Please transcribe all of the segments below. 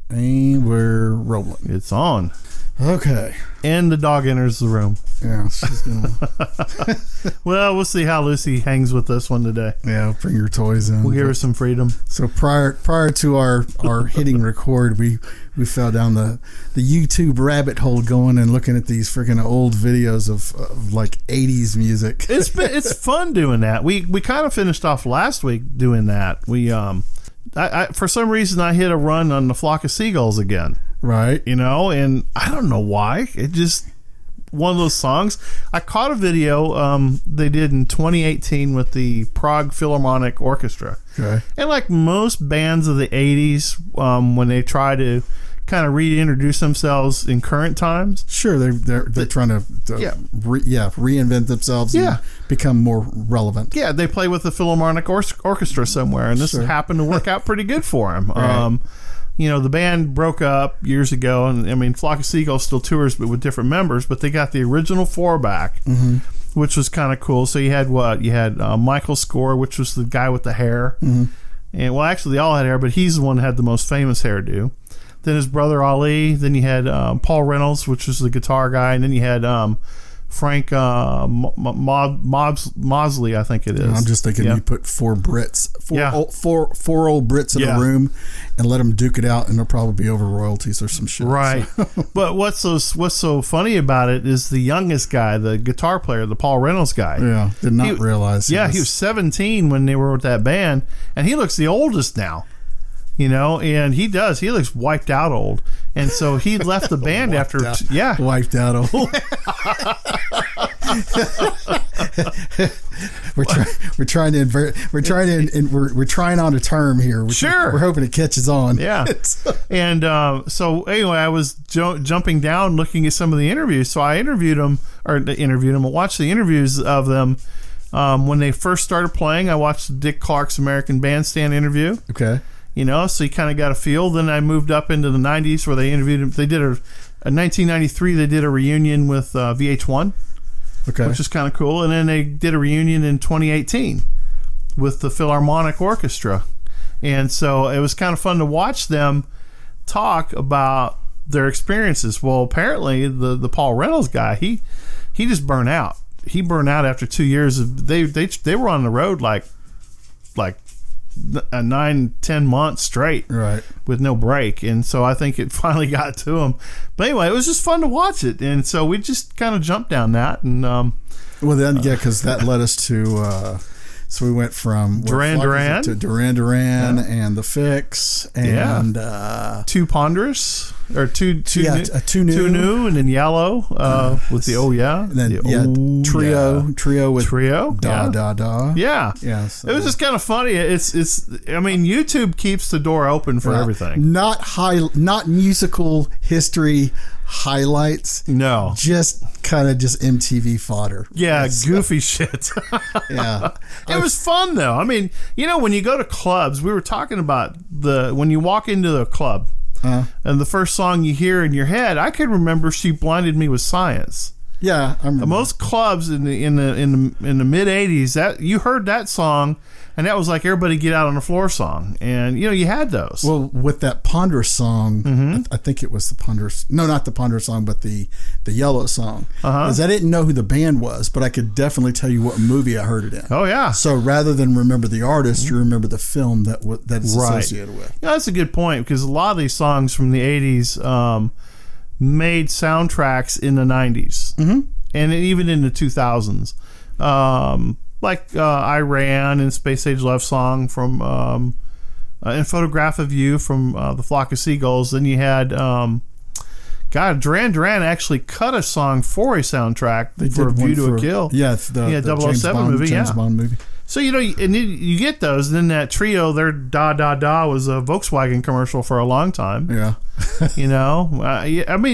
And we're rolling. It's on. Okay. And the dog enters the room. Yeah, she's gonna. Well, we'll see how Lucy hangs with this one today. Yeah, bring your toys in. We'll give her some freedom. So prior to our hitting record, we fell down the YouTube rabbit hole going and looking at these freaking old videos of like 80s music. It's fun doing that. We kind of finished off last week doing that. We I for some reason I hit a run on the Flock of Seagulls again. Right. And I don't know why. It just one of those songs. I caught a video they did in 2018 with the Prague Philharmonic Orchestra. Okay. And like most bands of the 80s, when they try to kind of reintroduce themselves in current times. Sure, they're trying to reinvent themselves and become more relevant. Yeah, they play with the Philharmonic Orchestra somewhere, and this happened to work out pretty good for them. Right. The band broke up years ago, and I mean, Flock of Seagulls still tours, but with different members. But they got the original four back, which was kind of cool. So you had Michael Score, which was the guy with the hair, and well, actually they all had hair, but he's the one that had the most famous hairdo. Then his brother Ali. Then you had Paul Reynolds, which was the guitar guy, and then you had Frank Mosley, I think it is. I'm just thinking you put four old Brits in a room and let them duke it out, and they'll probably be over royalties or some shit. Right. So. But what's so funny about it is the youngest guy, the guitar player, the Paul Reynolds guy. Yeah, did not realize. He was 17 when they were with that band, and he looks the oldest now. And he does. He looks wiped out old. And so he left the band after... Wiped out old. We're trying on a term here. We're hoping it catches on. Yeah. And so anyway, I was jumping down looking at some of the interviews. So I watched the interviews of them when they first started playing. I watched Dick Clark's American Bandstand interview. Okay. So you kind of got a feel. Then I moved up into the 90s where they interviewed him. They did in 1993, they did a reunion with VH1, which is kind of cool. And then they did a reunion in 2018 with the Philharmonic Orchestra. And so it was kind of fun to watch them talk about their experiences. Well, apparently the Paul Reynolds guy, he just burned out. He burned out after 2 years. They were on the road like 9-10 months straight, right, with no break. And so I think it finally got to him. But anyway, it was just fun to watch it, and so we just kind of jumped down that. And because that led us to so we went from Duran Duran to Duran Duran and the Fix and Too Ponderous or Too New, and then Yellow with the and then Trio with Da Da Da. Yeah. So. It was just kind of funny. It's I mean, YouTube keeps the door open for everything. Not musical history highlights. No. Just MTV fodder. Yeah, goofy shit. Yeah. It was fun though. I mean, when you go to clubs, we were talking about when you walk into the club and the first song you hear in your head, I can remember She Blinded Me with Science. Yeah, I remember. Most clubs in the mid 80s, that you heard that song, and that was like Everybody Get Out on the Floor song, and you had those. Well, with that Ponderous song, I think it was the Ponderous. No, not the Ponderous song, but the Yellow song. Because I didn't know who the band was, but I could definitely tell you what movie I heard it in. Oh yeah. So rather than remember the artist, you remember the film that it's associated with. Yeah, that's a good point, because a lot of these songs from the 80s. Made soundtracks in the 90s and even in the 2000s, like Iran and Space Age Love Song from and Photograph of You from the Flock of Seagulls. Then you had Duran Duran actually cut a song for a soundtrack for A View to a Kill. Yeah, the 007 James Bond movie. So and you get those, and then that Trio, their Da Da Da was a Volkswagen commercial for a long time. Yeah. I mean,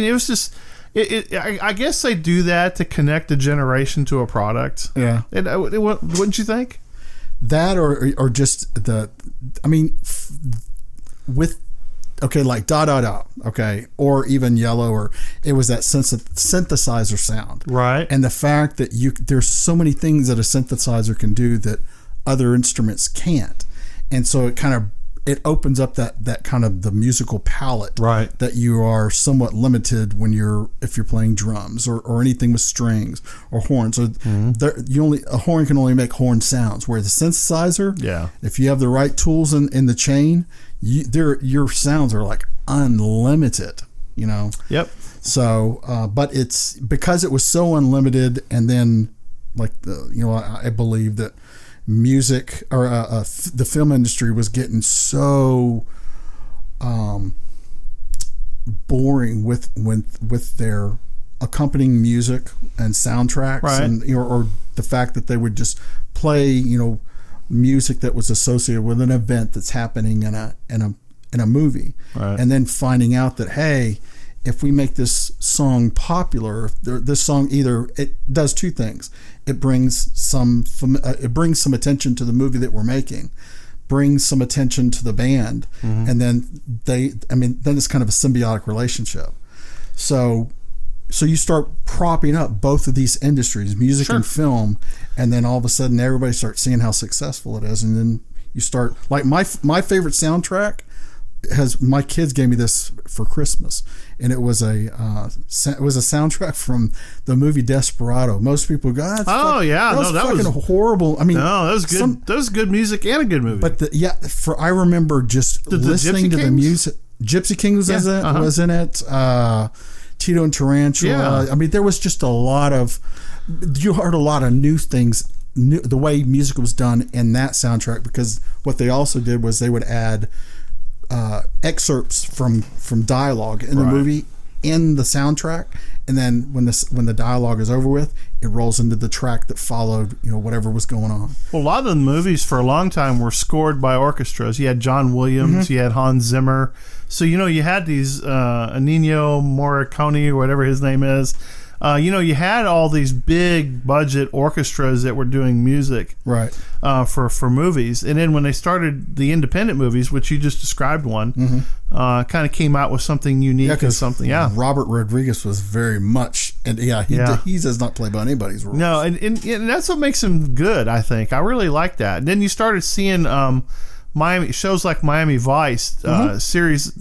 it was just I guess they do that to connect a generation to a product. Yeah. Wouldn't you think? That or just with like Da Da Da, or even Yellow, or it was that synthesizer sound, right? And the fact that there's so many things that a synthesizer can do that other instruments can't, and so it kind of it opens up that kind of the musical palette, right? That you are somewhat limited if you're playing drums or anything with strings or horns. Or a horn can only make horn sounds. Where the synthesizer, if you have the right tools in the chain, your sounds are like unlimited. Yep. So, but it's because it was so unlimited, and then I believe that music or the film industry was getting so boring with their accompanying music and soundtracks, right. And or the fact that they would just play music that was associated with an event that's happening in a movie, right. And then finding out that, hey, if we make this song popular, this song it does two things. It brings some attention to the movie that we're making, brings some attention to the band, and then then it's kind of a symbiotic relationship. So you start propping up both of these industries, music and film, and then all of a sudden everybody starts seeing how successful it is, and then you start like my favorite soundtrack. My kids gave me this for Christmas, and it was a soundtrack from the movie Desperado. Most people go, that was horrible. I mean, no, that was good. That was good music and a good movie. But I remember just listening to the music. Gypsy Kings was in it. Tito and Tarantula. Yeah. I mean, there was just you heard a lot of new things. The way music was done in that soundtrack, because what they also did was they would add excerpts from dialogue in the movie in the soundtrack, and then when the dialogue is over with, it rolls into the track that followed whatever was going on. Well, a lot of the movies for a long time were scored by orchestras. You had John Williams, you had Hans Zimmer, so you had these Ennio Morricone or whatever his name is. You had all these big budget orchestras that were doing music, right? For movies, and then when they started the independent movies, which you just described one, kind of came out with something unique and something. Yeah, Robert Rodriguez was very much, and he does not play by anybody's rules. No, and that's what makes him good. I think I really like that. And then you started seeing Miami shows like Miami Vice series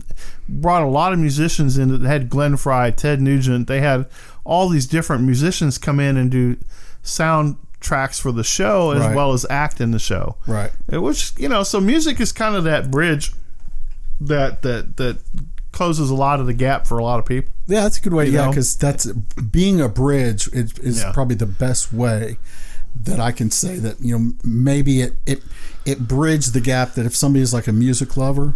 brought a lot of musicians in. That had Glenn Frey, Ted Nugent. They had all these different musicians come in and do soundtracks for the show as well as act in the show. Right. It was, so music is kind of that bridge that closes a lot of the gap for a lot of people. Yeah, that's a good way. Yeah, because that's being a bridge is probably the best way that I can say that, maybe it bridged the gap that if somebody's like a music lover,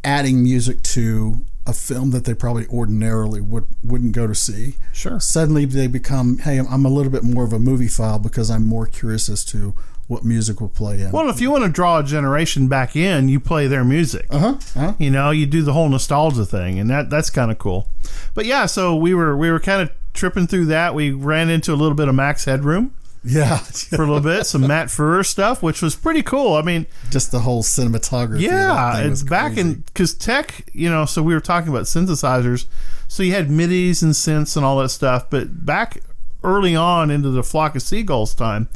adding music to a film that they probably ordinarily wouldn't go to see. Sure. Suddenly they become, hey, I'm a little bit more of a movie file because I'm more curious as to what music will play in. Well, if you want to draw a generation back in, you play their music. You do the whole nostalgia thing, and that's kind of cool. But yeah, so we were kind of tripping through that. We ran into a little bit of Max Headroom. Yeah. For a little bit, some Matt Frewer stuff, which was pretty cool. I mean, just the whole cinematography. Yeah, it's back in, because tech, so we were talking about synthesizers. So you had MIDIs and synths and all that stuff. But back early on into the Flock of Seagulls time,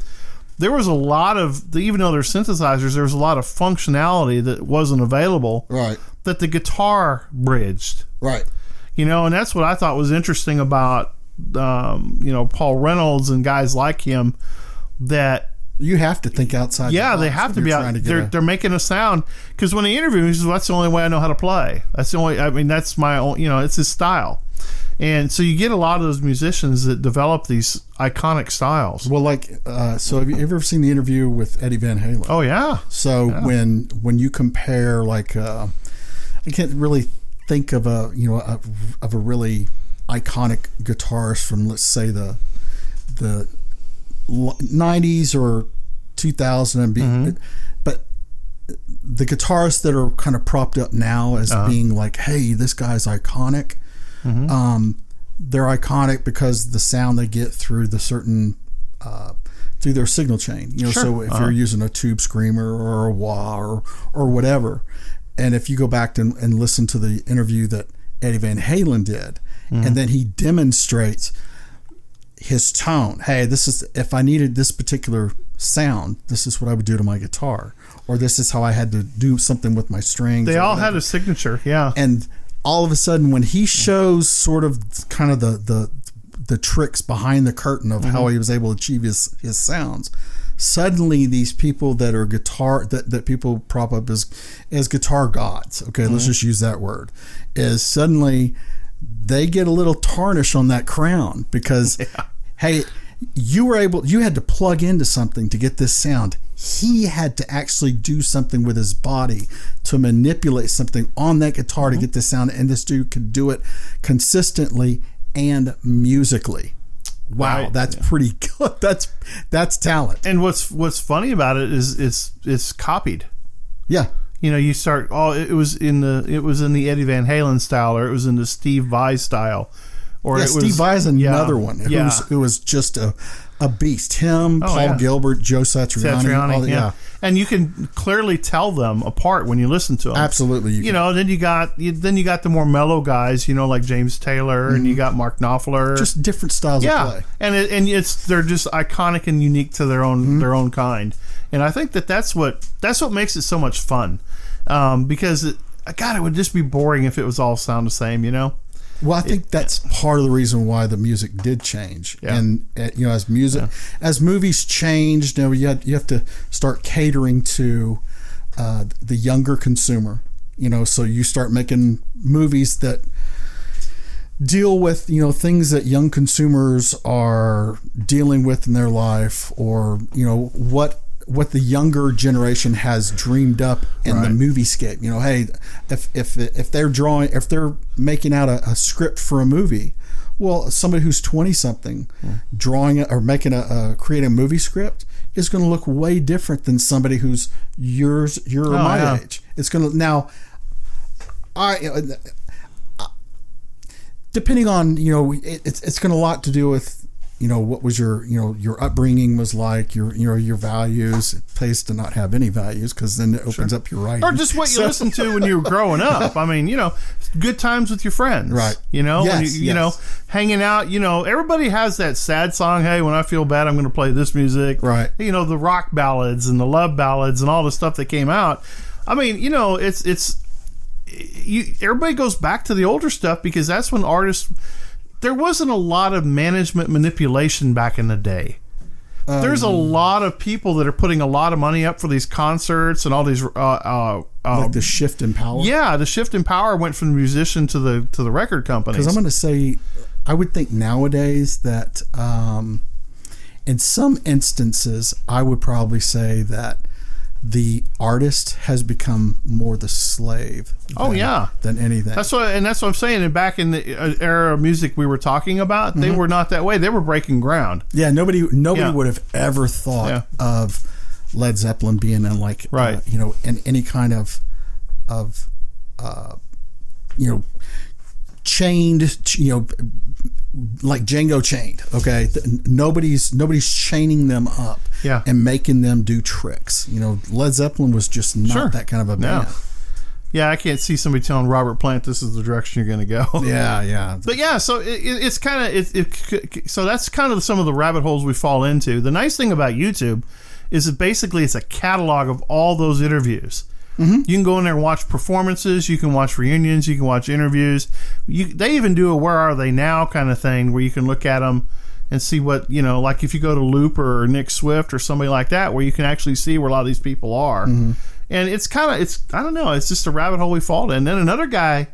there was a lot of, even though there's synthesizers, there was a lot of functionality that wasn't available. Right. That the guitar bridged. Right. And that's what I thought was interesting about Paul Reynolds and guys like him, that you have to think outside. Yeah, they have to be out. They're making a sound, because when he interviewed me, he says, well, that's the only way I know how to play. That's the only. I mean, that's my own. It's his style. And so you get a lot of those musicians that develop these iconic styles. Well, so have you ever seen the interview with Eddie Van Halen? Oh yeah. So when you compare, I can't really think of a really iconic guitarist from, let's say, the 90s or 2000 and but the guitarists that are kind of propped up now as being like, hey, this guy's iconic. They're iconic because the sound they get through the certain through their signal chain. Sure. So if you're using a tube screamer or a wah or whatever, and if you go back and listen to the interview that Eddie Van Halen did, and then he demonstrates his tone. Hey, this is, if I needed this particular sound, this is what I would do to my guitar, or this is how I had to do something with my strings. They all had a signature, yeah. And all of a sudden, when he shows sort of kind of the tricks behind the curtain of how he was able to achieve his sounds, suddenly these people that are that people prop up as guitar gods, okay, let's just use that word, is suddenly they get a little tarnish on that crown because hey, you had to plug into something to get this sound. He had to actually do something with his body to manipulate something on that guitar to get this sound, and this dude could do it consistently and musically. Wow, right. That's pretty good. That's talent. And what's funny about it is it's copied. Yeah. You know, you start it was in the Eddie Van Halen style, or it was in the Steve Vai style. Or Steve Vai is another one who was just a beast. Him, Paul Gilbert, Joe Satriani. And you can clearly tell them apart when you listen to them. Absolutely, you know. Then you got the more mellow guys, you know, like James Taylor, and you got Mark Knopfler. Just different styles of play. And they're just iconic and unique to their own kind. And I think that's what makes it so much fun, because it would just be boring if it was all sound the same, you know. Well, I think that's part of the reason why the music did change, and you know, as movies changed, you know, you have to start catering to the younger consumer, you know. So you start making movies that deal with, you know, things that young consumers are dealing with in their life, or you know what the younger generation has dreamed up in the moviescape. You know, hey, if they're making out a script for a movie, well, somebody who's 20 something drawing or making creating a movie script is going to look way different than somebody who's your my age. It's going to now. Depending on, you know, it's going to a lot to do with, you know, what was your upbringing was like, your values. It pays to not have any values, because then it opens up your right. Or just what you listened to when you were growing up. I mean, you know, good times with your friends. Right. You know, you know, hanging out, you know, everybody has that sad song. Hey, when I feel bad, I'm going to play this music. Right. You know, the rock ballads and the love ballads and all the stuff that came out. I mean, you know, everybody goes back to the older stuff, because that's when artists. There wasn't a lot of management manipulation back in the day. There's a lot of people that are putting a lot of money up for these concerts and all these like the shift in power. Yeah, the shift in power went from the musician to the record companies. Because I'm going to say, I would think nowadays that in some instances, I would probably say that the artist has become more the slave than anything. That's what I'm saying. And back in the era of music we were talking about, they were not that way. They were breaking ground. Yeah, nobody would have ever thought of Led Zeppelin being in like you know, in any kind of you know, chained, you know, like Django chained. Okay, nobody's chaining them up and making them do tricks. You know, Led Zeppelin was just not that kind of a band. Yeah, I can't see somebody telling Robert Plant this is the direction you're going to go. Yeah. But yeah, so it's kind of so that's kind of some of the rabbit holes we fall into. The nice thing about YouTube is that basically it's a catalog of all those interviews. You can go in there and watch performances. You can watch reunions. You can watch interviews. They even do a "Where Are They Now" kind of thing, where you can look at them and see what, you know, like if you go to Looper or Nick Swift or somebody like that, where you can actually see where a lot of these people are. And it's kind of, I don't know, it's just a rabbit hole we fall in. And then another guy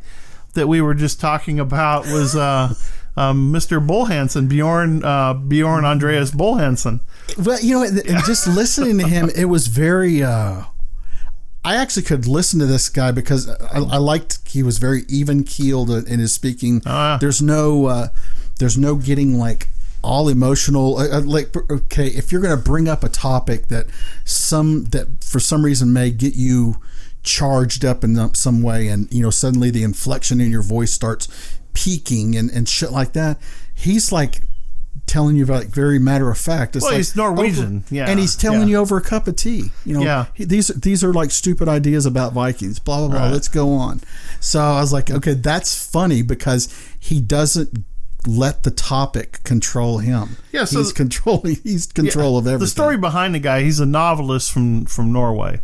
that we were just talking about was Mr. Bullhansen, Bjorn Andreas Bullhansen. Well, you know, just listening to him, it was very. I actually could listen to this guy because I liked, he was very even keeled in his speaking. There's no getting like all emotional. Like, okay, if you're going to bring up a topic that for some reason may get you charged up in some way, and you know, suddenly the inflection in your voice starts peaking and shit like that, he's like telling you about, like, very matter of fact. It's he's Norwegian, and he's telling you over a cup of tea. You know, these are like stupid ideas about Vikings. Blah blah blah. Let's go on. So I was like, okay, that's funny because he doesn't let the topic control him. Yeah, so he's control of everything. The story behind the guy, he's a novelist from Norway.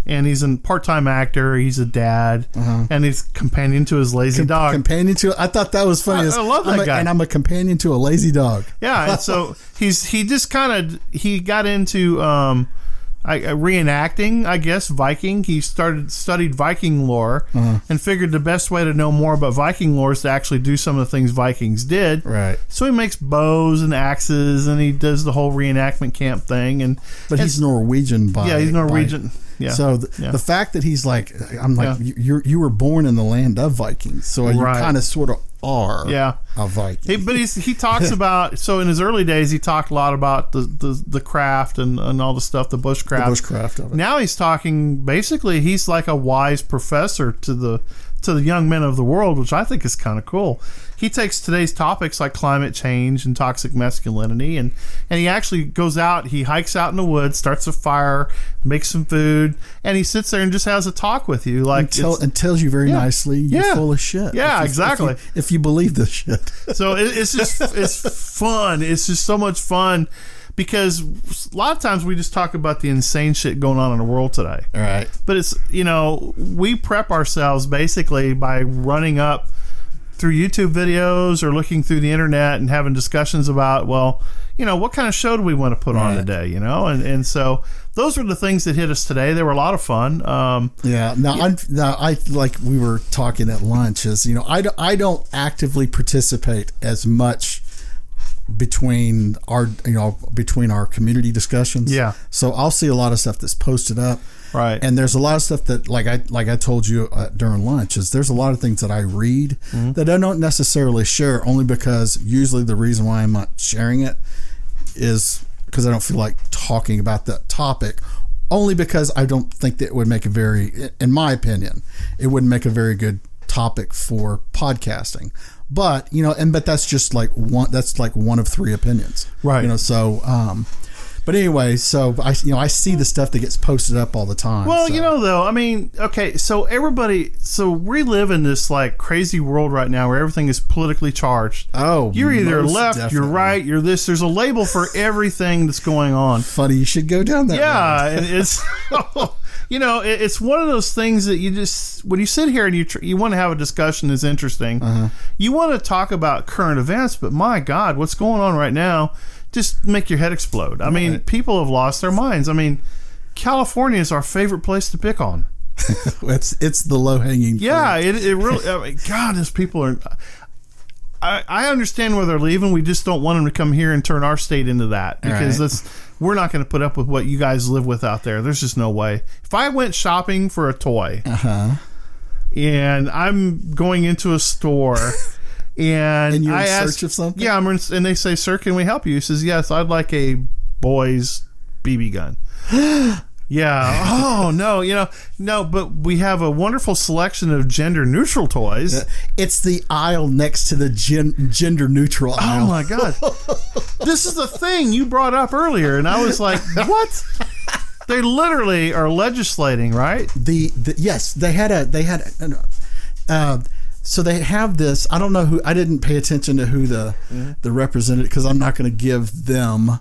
And he's a part-time actor. He's a dad, and he's companion to his lazy dog. Companion to, I thought that was funny. I love that guy, and I'm a companion to a lazy dog. Yeah, and so he got into reenacting, I guess, Viking. He studied Viking lore and figured the best way to know more about Viking lore is to actually do some of the things Vikings did. Right. So he makes bows and axes, and he does the whole reenactment camp thing. But he's Norwegian he's Norwegian. Yeah. So the fact that he's like, I'm like, you were born in the land of Vikings, so you kind of sort of are a Viking. But he talks about, so in his early days he talked a lot about the craft and all the stuff, the bushcraft. The bushcraft of it. Now he's talking, basically he's like a wise professor to the young men of the world, which I think is kind of cool. He takes today's topics like climate change and toxic masculinity, and he actually goes out, he hikes out in the woods, starts a fire, makes some food, and he sits there and just has a talk with you, like and tells you very nicely, you're full of shit. Yeah, exactly. If you believe this shit. So it's fun. It's just so much fun. Because a lot of times we just talk about the insane shit going on in the world today. All right. But it's, we prep ourselves basically by running up through YouTube videos or looking through the internet and having discussions about, what kind of show do we want to put on today, And so those were the things that hit us today. They were a lot of fun. I like we were talking at lunch is, I don't actively participate as much between our community discussions. Yeah. So I'll see a lot of stuff that's posted up. Right. And there's a lot of stuff that, like I told you during lunch, is there's a lot of things that I read that I don't necessarily share, only because usually the reason why I'm not sharing it is because I don't feel like talking about that topic, only because I don't think that it would make in my opinion, it wouldn't make a very good topic for podcasting. But but that's just like one of three opinions, right? But anyway, so I see the stuff that gets posted up all the time. Well, so we live in this like crazy world right now where everything is politically charged. Oh, you're either left, you're right, you're this. There's a label for everything that's going on. Funny, you should go down that road. Yeah, and it's it's one of those things that you just, when you sit here and you want to have a discussion that's interesting, you want to talk about current events, but my God, what's going on right now just make your head explode. I mean, people have lost their minds. I mean, California is our favorite place to pick on. It's the low-hanging fruit. Yeah, it really, God, these people are... I understand where they're leaving. We just don't want them to come here and turn our state into that, because we're not going to put up with what you guys live with out there. There's just no way. If I went shopping for a toy and I'm going into a store and you're I in search of something, and they say, "Sir, can we help you?" He says, "Yes, I'd like a boy's BB gun." Yeah. Oh, no, but we have a wonderful selection of gender-neutral toys. It's the aisle next to the gender-neutral aisle. Oh, my God. This is the thing you brought up earlier, and I was like, what? They literally are legislating, right? Yes, they had so they have this. I don't know who. I didn't pay attention to who the representative, because I'm not going to give them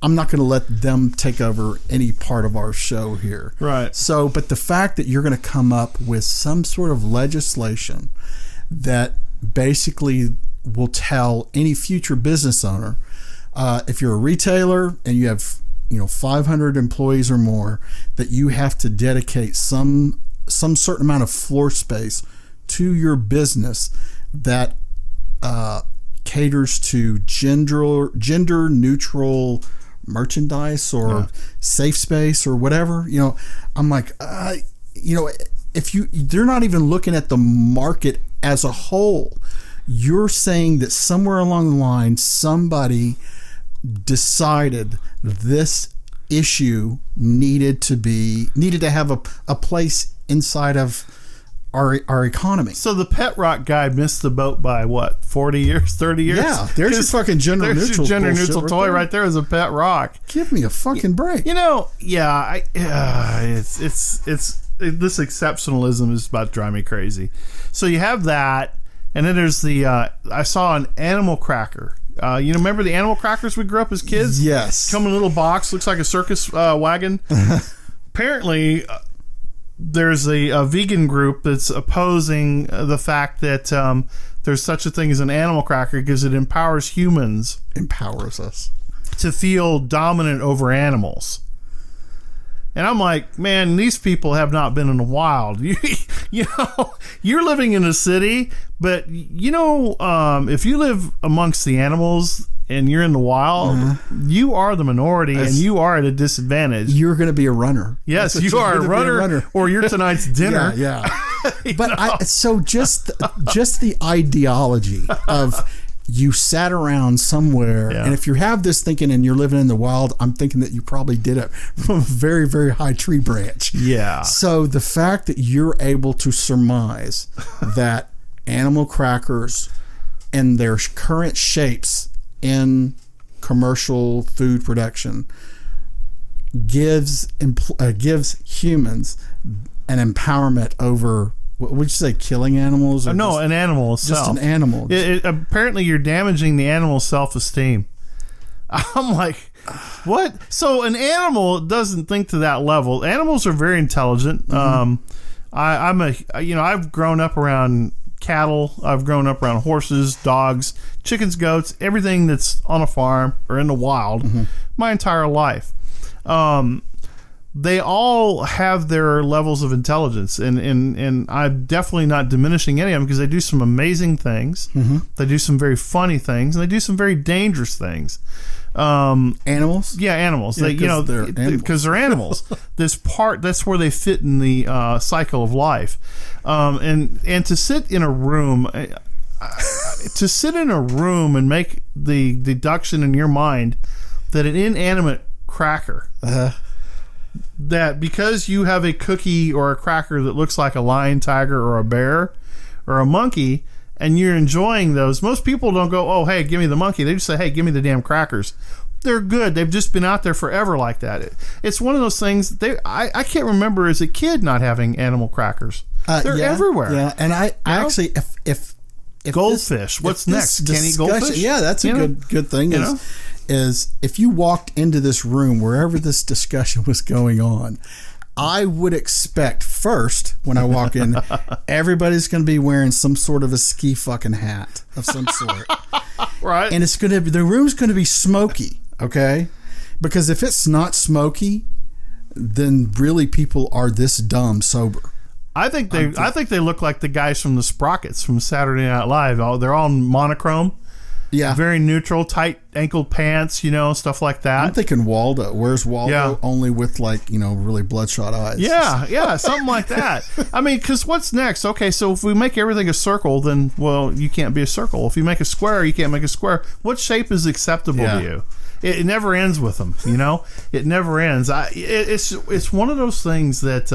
I'm not going to let them take over any part of our show here. Right. So, but the fact that you're going to come up with some sort of legislation that basically will tell any future business owner, if you're a retailer and you have 500 employees or more, that you have to dedicate some certain amount of floor space to your business that caters to gender neutral merchandise or safe space or whatever. I'm like, if they're not even looking at the market as a whole, you're saying that somewhere along the line somebody decided this issue needed to have a place inside of our economy. So the pet rock guy missed the boat by what, 40 years, 30 years? Yeah, there's your fucking gender neutral toy right there is a pet rock. Give me a fucking break. It's this exceptionalism is about to drive me crazy. So you have that, And then there's I saw an animal cracker. Remember the animal crackers we grew up as kids? Yes. Come in a little box, looks like a circus wagon. Apparently, there's a vegan group that's opposing the fact that there's such a thing as an animal cracker because it empowers humans. Empowers us. To feel dominant over animals. And I'm like, man, these people have not been in the wild. You're living in a city, but if you live amongst the animals and you're in the wild, you are the minority and you are at a disadvantage. You're going to be a runner. Yes, you are a runner, or you're tonight's dinner. Yeah. But just the ideology of you sat around somewhere, and if you have this thinking and you're living in the wild, I'm thinking that you probably did it from a very, very high tree branch. Yeah. So the fact that you're able to surmise that animal crackers and their current shapes in commercial food production gives humans an empowerment over, what would you say, killing animals? Or no, an animal itself. Just an animal. Apparently, you're damaging the animal's self-esteem. I'm like, what? So an animal doesn't think to that level. Animals are very intelligent. Mm-hmm. I've grown up around cattle. I've grown up around horses, dogs, chickens, goats, everything that's on a farm or in the wild my entire life. They all have their levels of intelligence, and I'm definitely not diminishing any of them because they do some amazing things. They do some very funny things, and they do some very dangerous things. Animals? Yeah, animals. Because they're animals. That's where they fit in the cycle of life. And to sit in a room, and make the deduction in your mind that an inanimate cracker, that because you have a cookie or a cracker that looks like a lion, tiger, or a bear, or a monkey, and you're enjoying those, most people don't go, oh, hey, give me the monkey. They just say, hey, give me the damn crackers. They're good. They've just been out there forever like that. It's one of those things. I can't remember as a kid not having animal crackers. They're everywhere. Yeah, and I actually, if goldfish, what's next? Can't eat goldfish? Yeah, that's a good thing. Is if you walked into this room wherever this discussion was going on, I would expect first when I walk in, everybody's going to be wearing some sort of a ski fucking hat of some sort, right? And the room's going to be smoky, okay? Because if it's not smoky, then really people are this dumb sober. I think they look like the guys from the Sprockets from Saturday Night Live. They're all monochrome. Yeah. Very neutral, tight ankle pants, stuff like that. I'm thinking Waldo. Where's Waldo? Yeah. Only with really bloodshot eyes. Yeah, something like that. I mean, because what's next? Okay, so if we make everything a circle, then, well, you can't be a circle. If you make a square, you can't make a square. What shape is acceptable to you? It never ends with them, It never ends. It's one of those things that...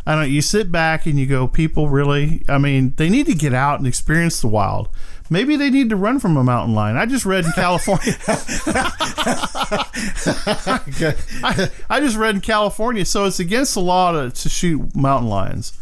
I don't know, you sit back and you go, people really, they need to get out and experience the wild. Maybe they need to run from a mountain lion. I just read in California. I just read in California, so it's against the law to shoot mountain lions.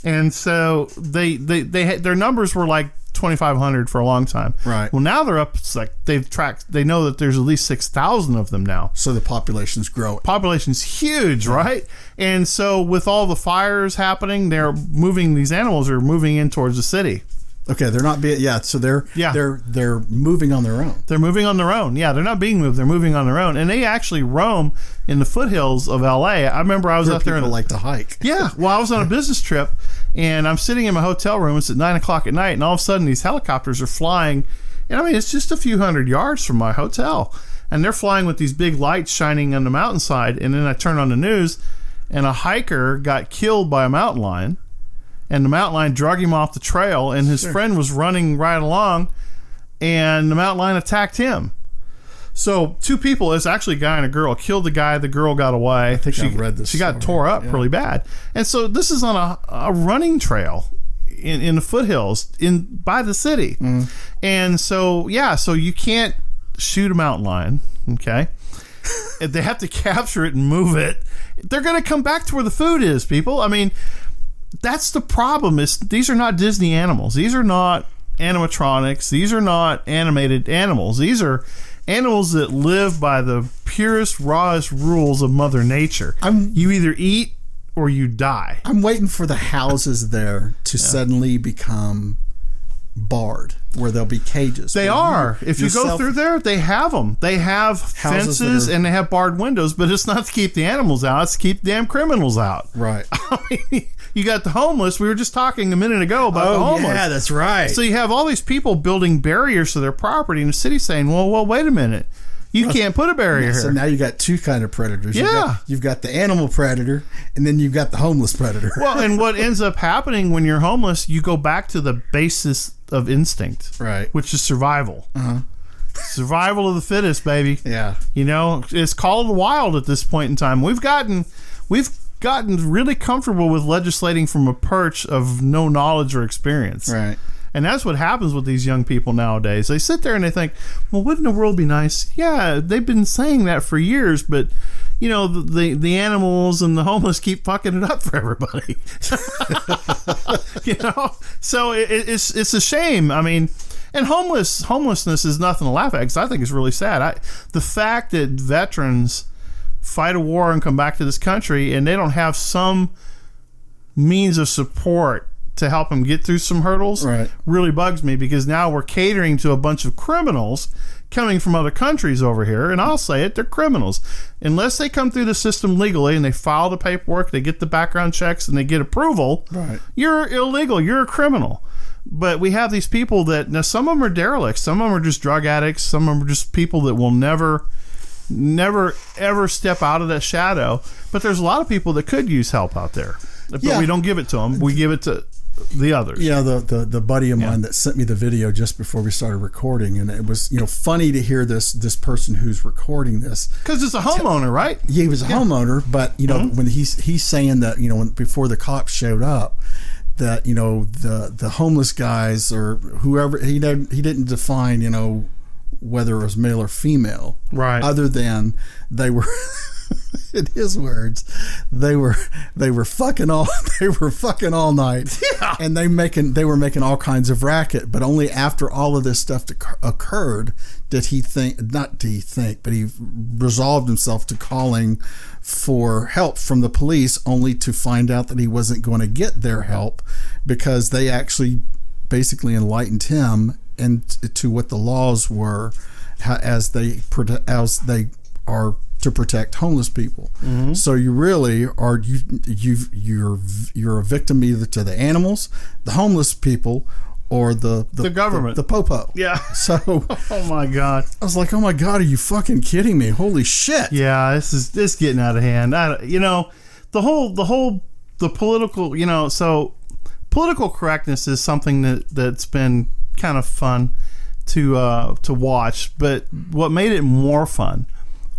And so their numbers were like 2,500 for a long time. Right. Well, now they're up. It's like they know that there's at least 6,000 of them now. So the population's growing. Population's huge, right? And so with all the fires happening, these animals are moving in towards the city. Okay, they're not being, so they're moving on their own. They're moving on their own. Yeah, they're not being moved. They're moving on their own. And they actually roam in the foothills of LA. I remember I was out there. People like to hike. Yeah. Well, I was on a business trip and I'm sitting in my hotel room. It's at 9:00 at night and all of a sudden these helicopters are flying. And it's just a few hundred yards from my hotel. And they're flying with these big lights shining on the mountainside. And then I turn on the news and a hiker got killed by a mountain lion. And the mountain lion drug him off the trail, and his friend was running right along, and the mountain lion attacked him. So 2 people, it's actually a guy and a girl, killed the guy. The girl got away. I think I've read this. She got tore up really bad. And so this is on a running trail in the foothills by the city. And so, so you can't shoot a mountain lion, okay? They have to capture it and move it. They're going to come back to where the food is, people. that's the problem. Is these are not Disney animals. These are not animatronics. These are not animated animals. These are animals that live by the purest, rawest rules of Mother Nature. You either eat or you die. I'm waiting for the houses there to suddenly become barred, where there'll be cages. They are. If you go through there, they have them. They have fences and they have barred windows, but it's not to keep the animals out. It's to keep damn criminals out. Right. I mean, you got the homeless. We were just talking a minute ago about the homeless. Yeah, that's right. So you have all these people building barriers to their property, and the city saying, well, wait a minute. You can't put a barrier here. So now you got two kind of predators. Yeah. You've got the animal predator, and then you've got the homeless predator. Well, and what ends up happening when you're homeless, you go back to the basis of instinct. Right. Which is survival. Uh-huh. Survival of the fittest, baby. Yeah. You know, it's call of the wild at this point in time. We've gotten really comfortable with legislating from a perch of no knowledge or experience. Right. And that's what happens with these young people nowadays. They sit there and they think, well, wouldn't the world be nice? Yeah, they've been saying that for years, but you know, the animals and the homeless keep fucking it up for everybody. You know, so it's a shame. I mean, and homelessness is nothing to laugh at, because I think it's really sad. The fact that veterans fight a war and come back to this country and they don't have some means of support to help them get through some hurdles, right, really bugs me, because now we're catering to a bunch of criminals coming from other countries over here, and I'll say it, they're criminals. Unless they come through the system legally and they file the paperwork, they get the background checks, and they get approval, right, you're illegal, you're a criminal. But we have these people that, now some of them are derelicts, some of them are just drug addicts, some of them are just people that will never ever step out of that shadow. But there's a lot of people that could use help out there, but we don't give it to them. We give it to the others. Yeah, the buddy of mine that sent me the video just before we started recording, and it was, you know, funny to hear this person who's recording this, because it's a homeowner, right? Yeah, he was a homeowner, but you know, when he's saying that, you know, before the cops showed up, that, you know, the homeless guys or whoever, he didn't define, you know, whether it was male or female, right? Other than they were. In his words, they were fucking all night, and they were making all kinds of racket. But only after all of this stuff occurred but he resolved himself to calling for help from the police, only to find out that he wasn't going to get their help, because they actually basically enlightened him to what the laws were, as they are to protect homeless people. Mm-hmm. So you really are you're a victim either to the animals, the homeless people, or the government, the popo. Yeah. So oh my God, I was like, oh my God, are you fucking kidding me? Holy shit. Yeah, this is getting out of hand. The political, you know, so political correctness is something that's been kind of fun to watch, but what made it more fun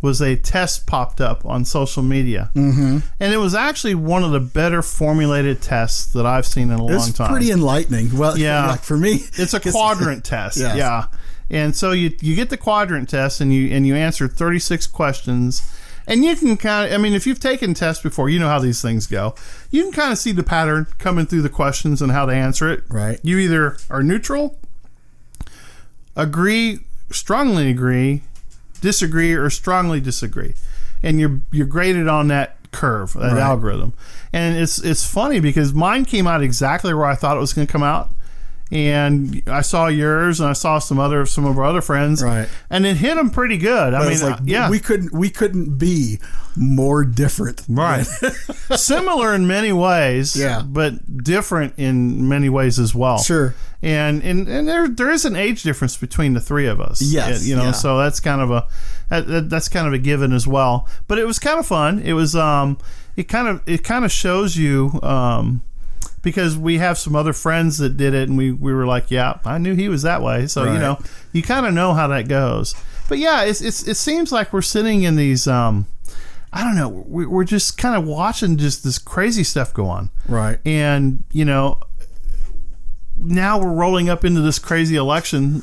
was a test popped up on social media. Mm-hmm. And it was actually one of the better formulated tests that I've seen in a long time. It's pretty enlightening. Well, yeah, like for me, it's a quadrant test. Yes. Yeah. And so you get the quadrant test, and you answer 36 questions. And you can kind of, I mean, if you've taken tests before, you know how these things go. You can kind of see the pattern coming through the questions and how to answer it. Right. You either are neutral, agree, strongly agree, disagree, or strongly disagree, and you're graded on that curve, that algorithm. And it's funny because mine came out exactly where I thought it was going to come out, and I saw yours, and I saw some of our other friends, right, and it hit them pretty good. I mean, like, we couldn't be more different, right? Similar in many ways, yeah, but different in many ways as well. Sure. And there is an age difference between the three of us. Yes, you know, yeah. So that's kind of a given as well. But it was kind of fun. It was it kind of shows you, because we have some other friends that did it, and we were like, yeah, I knew he was that way. So, right. You know, you kind of know how that goes. But yeah, it seems like we're sitting in these, I don't know, we're just kind of watching just this crazy stuff go on. Right. And, you know, now we're rolling up into this crazy election.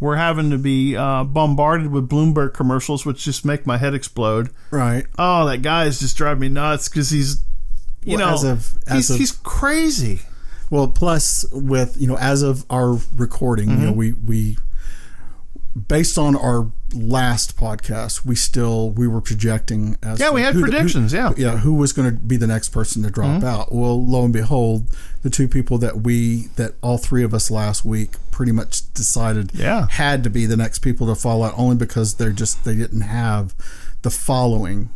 We're having to be bombarded with Bloomberg commercials, which just make my head explode. Right. Oh, that guy is just driving me nuts, because he's crazy. Well, plus with, as of our recording, we based on our last podcast, we were projecting as we had predictions, who was going to be the next person to drop out. Well, lo and behold, the two people that all three of us last week pretty much decided had to be the next people to fall out, only because they didn't have the following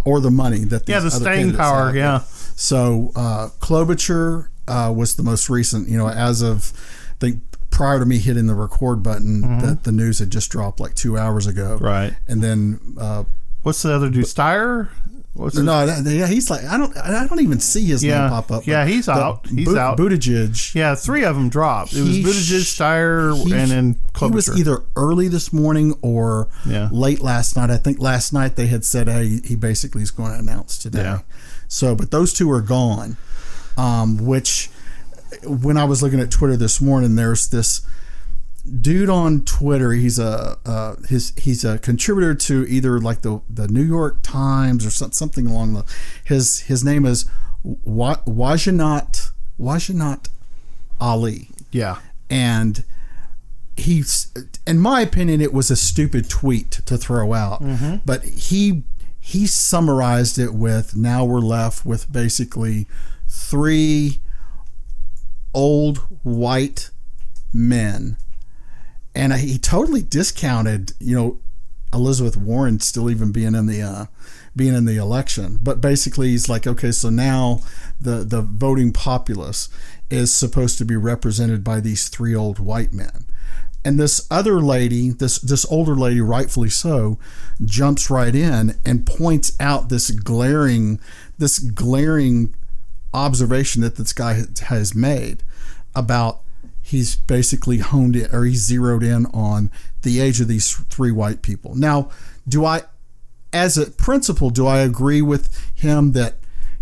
or the money that these the other staying power have. So Klobuchar was the most recent, as of prior to me hitting the record button, that the news had just dropped like 2 hours ago. Right. And then what's the other dude? Steyer? He's like, I don't even see his name pop up. Yeah, he's out. He's out. Buttigieg. Yeah, three of them dropped. It was Buttigieg, Steyer, and then Klobuchar. He was either early this morning or late last night. I think last night they had said, hey, he basically is going to announce today. Yeah. So, but those two are gone, which when I was looking at Twitter this morning, there's this dude on Twitter. He's a contributor to either like the New York Times or something along the. His name is Wajanat Ali. Yeah, and he's, in my opinion, it was a stupid tweet to throw out, but he summarized it with, now we're left with basically three old white men, and he totally discounted Elizabeth Warren still even being in the election. But basically he's like, okay, so now the voting populace is supposed to be represented by these three old white men. And this other lady, this older lady, rightfully so, jumps right in and points out this glaring observation that this guy has made about, he's basically honed in, or he's zeroed in on the age of these three white people. Now, as a principle, do I agree with him that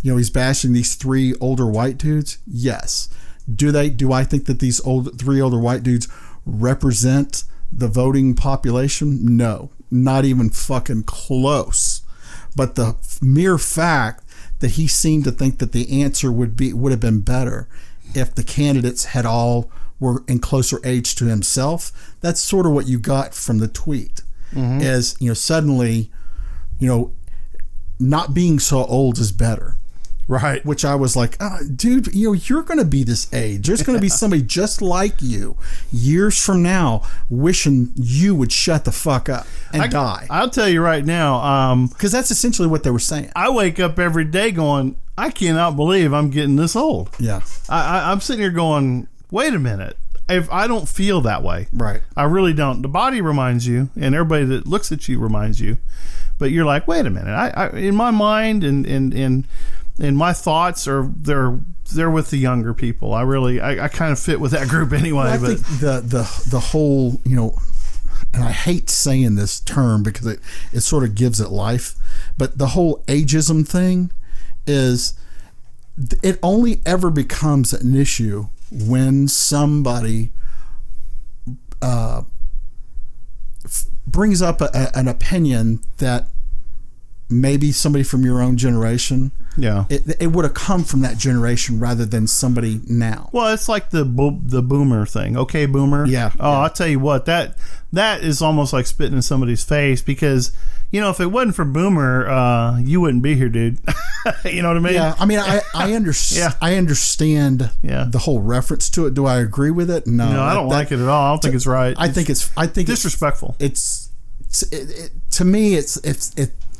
he's bashing these three older white dudes? Yes. Do I think that these three older white dudes represent the voting population? No, not even fucking close. But the mere fact that he seemed to think that the answer would have been better if the candidates had all were in closer age to himself, that's sort of what you got from the tweet. Is suddenly not being so old is better. Right. Which I was like, dude, you're going to be this age. There's going to be somebody just like you years from now wishing you would shut the fuck up and die. I'll tell you right now. Because that's essentially what they were saying. I wake up every day going, I cannot believe I'm getting this old. Yeah. I'm sitting here going, wait a minute. If I don't feel that way. Right. I really don't. The body reminds you, and everybody that looks at you reminds you. But you're like, wait a minute. I in my mind and my thoughts they're with the younger people. I kind of fit with that group anyway. Well, I think the whole, and I hate saying this term because it sort of gives it life, but the whole ageism thing is, it only ever becomes an issue when somebody brings up an opinion that maybe somebody from your own generation, it would have come from that generation rather than somebody now. Well, it's like the boomer thing. Okay, boomer. Yeah. Oh, I'll tell you what, that is almost like spitting in somebody's face, because if it wasn't for boomer, you wouldn't be here, dude. You know what I mean? Yeah. I mean, I understand. I understand the whole reference to it. Do I agree with it? No, I don't like it at all. I don't think it's right. I think it's disrespectful. To me,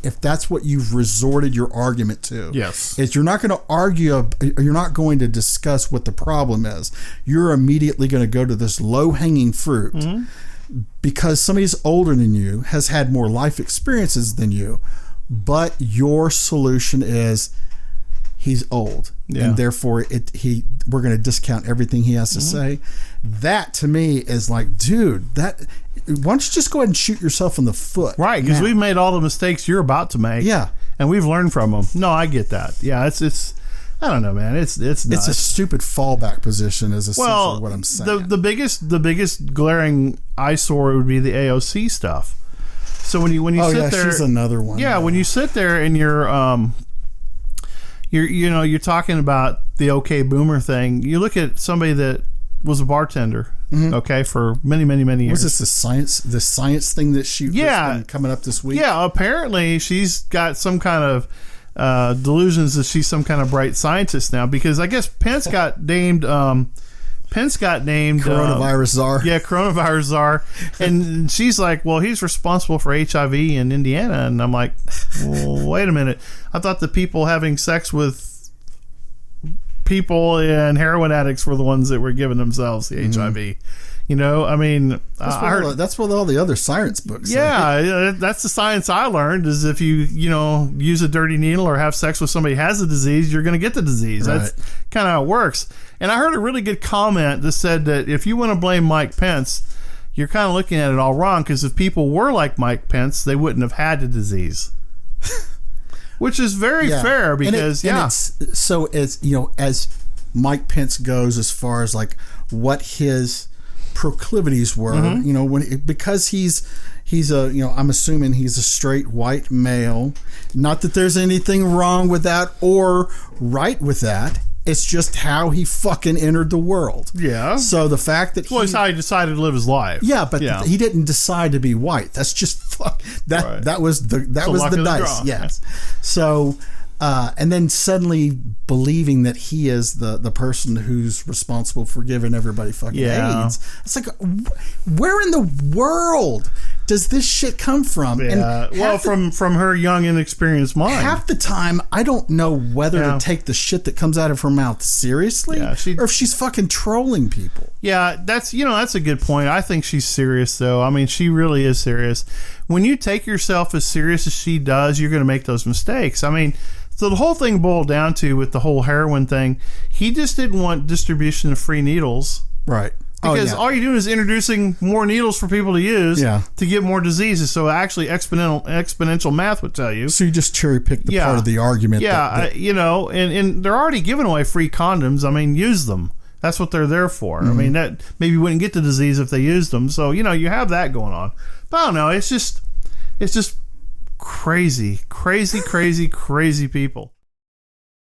if that's what you've resorted your argument to, yes, is you're not going to argue, you're not going to discuss what the problem is. You're immediately going to go to this low-hanging fruit because somebody's older than you, has had more life experiences than you, but your solution is he's old, and therefore we're going to discount everything he has to say. That to me is like, dude, why don't you just go ahead and shoot yourself in the foot? Right, because we've made all the mistakes you're about to make. Yeah. And we've learned from them. No, I get that. Yeah, it's I don't know, man. It's nuts. It's a stupid fallback position is essentially what I'm saying. The biggest glaring eyesore would be the AOC stuff. So when you sit there, she's another one. Yeah, when you sit there and you're you're talking about the okay boomer thing. You look at somebody that was a bartender, okay, for many years. Was this the science thing that that's been coming up this week? Yeah, apparently she's got some kind of delusions that she's some kind of bright scientist now, because I guess Pence got named coronavirus czar. Yeah, coronavirus czar. And she's like, well, he's responsible for HIV in Indiana. And I'm like, well, wait a minute. I thought the people having sex with people and heroin addicts were the ones that were giving themselves the HIV. You know, I mean, that's what all the other science books say. Yeah, that's the science I learned, is if you use a dirty needle or have sex with somebody who has the disease, you're going to get the disease. Right. That's kind of how it works. And I heard a really good comment that said that if you want to blame Mike Pence, you're kind of looking at it all wrong, because if people were like Mike Pence, they wouldn't have had the disease. Which is very fair, because so as as Mike Pence goes, as far as like what his proclivities were, because he's a I'm assuming he's a straight white male. Not that there's anything wrong with that or right with that. It's just how he fucking entered the world. Yeah. So the fact that it's how he decided to live his life. Yeah, but he didn't decide to be white. That's just that was the dice. Yes. So and then suddenly believing that he is the person who's responsible for giving everybody fucking AIDS. It's like, where in the world does this shit come from? Yeah. And from her young, inexperienced mind. Half the time, I don't know whether to take the shit that comes out of her mouth seriously, or if she's fucking trolling people. Yeah, that's a good point. I think she's serious, though. I mean, she really is serious. When you take yourself as serious as she does, you're going to make those mistakes. I mean, so the whole thing boiled down to, with the whole heroin thing, he just didn't want distribution of free needles. Right. Because all you're doing is introducing more needles for people to use to get more diseases. So actually, exponential math would tell you. So you just cherry pick the part of the argument. Yeah, and they're already giving away free condoms. I mean, use them. That's what they're there for. I mean, that maybe wouldn't get the disease if they used them. So you have that going on. But I don't know. It's just crazy people.